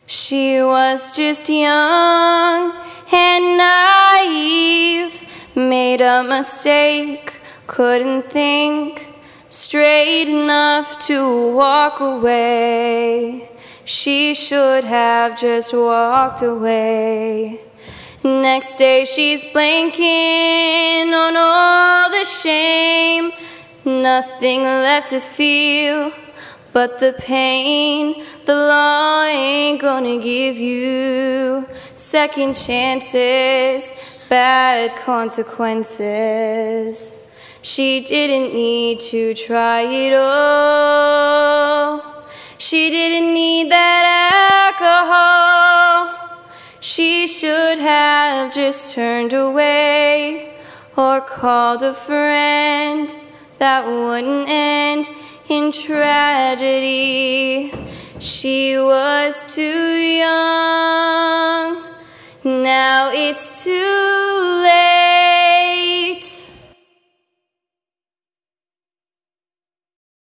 She was just young and naive, made a mistake, couldn't think straight enough to walk away. She should have just walked away. Next day she's blanking on all the shame, nothing left to feel but the pain. The law ain't gonna give you second chances, bad consequences. She didn't need to try it all. She didn't need that alcohol. She should have just turned away or called a friend. That wouldn't end in tragedy. She was too young. Now it's too